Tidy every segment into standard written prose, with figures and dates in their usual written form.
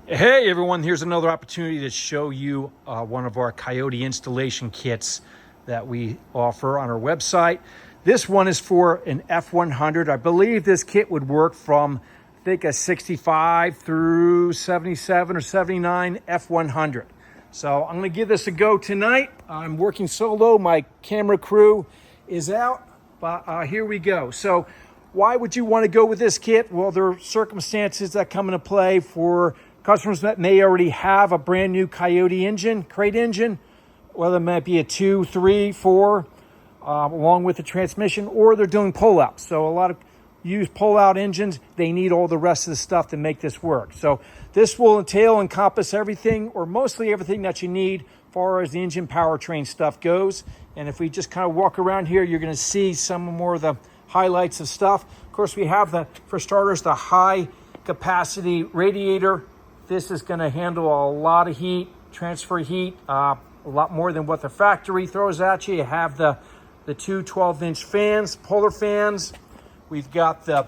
Hey everyone, here's another opportunity to show you one of our Coyote installation kits that we offer on our website. This one is for an F100. I believe this kit would work from, I think, a 65 through 77 or 79 F100. So I'm gonna give this a go tonight. I'm working solo, my camera crew is out, but here we go. So why would you wanna go with this kit? Well, there are circumstances that come into play for customers that may already have a brand new Coyote engine, crate engine, whether it might be a 2, 3, 4, along with the transmission, or they're doing pull-outs. So a lot of used pull-out engines, they need all the rest of the stuff to make this work. So this will encompass everything, or mostly everything that you need as far as the engine powertrain stuff goes. And if we just kind of walk around here, you're gonna see some more of the highlights of stuff. Of course, we have for starters, the high capacity radiator. This is going to handle a lot of heat, transfer heat, a lot more than what the factory throws at you. You have the two 12-inch fans, polar fans. We've got the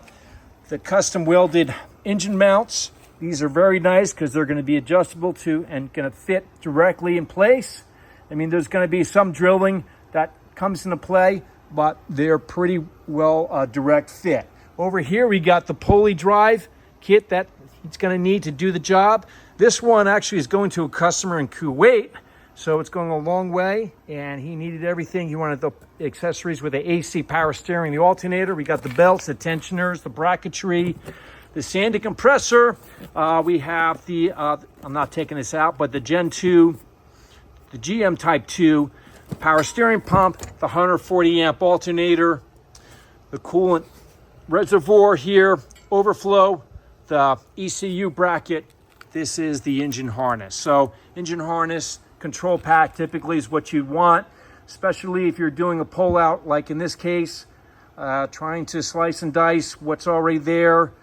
custom welded engine mounts. These are very nice because they're going to be adjustable to and going to fit directly in place. I mean, there's going to be some drilling that comes into play, but they're pretty well direct fit. Over here, we got the pulley drive kit that it's going to need to do the job. This one actually is going to a customer in Kuwait, so it's going a long way, and he needed everything. He wanted the accessories with the AC power steering, the alternator. We got the belts, the tensioners, the bracketry, the sanding compressor. We have the, I'm not taking this out, but the Gen 2, the GM Type 2 power steering pump, the 140 amp alternator, the coolant reservoir here, overflow, the ECU bracket. This is the engine harness. So engine harness, control pack typically is what you want, especially if you're doing a pull out, like in this case, trying to slice and dice what's already there,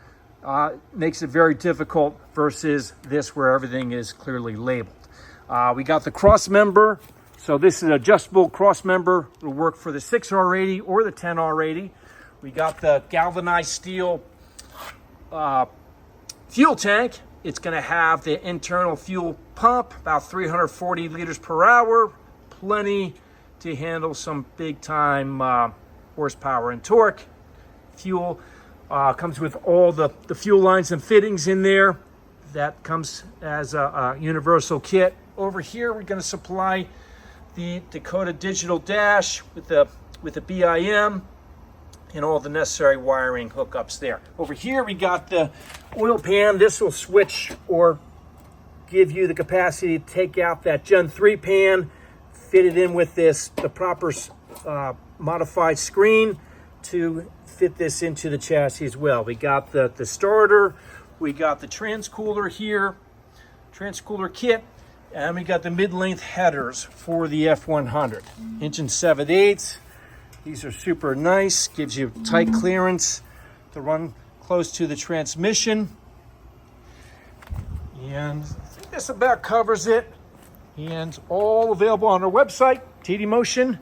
makes it very difficult versus this where everything is clearly labeled. We got the cross member. So this is an adjustable cross member. It'll work for the 6R80 or the 10R80. We got the galvanized steel fuel tank. It's going to have the internal fuel pump, about 340 liters per hour, plenty to handle some big time horsepower and torque. Fuel comes with all the fuel lines and fittings in there. That comes as a universal kit. Over here, we're going to supply the Dakota digital dash with the BIM and all the necessary wiring hookups there. Over here, we got the oil pan. This will switch or give you the capacity to take out that Gen 3 pan, fit it in with the proper modified screen to fit this into the chassis as well. We got the starter, we got the transcooler here, transcooler kit, and we got the mid-length headers for the F100. Engine 7/8. These are super nice, gives you tight clearance to run close to the transmission. And I think this about covers it. And all available on our website, tdmotion.com.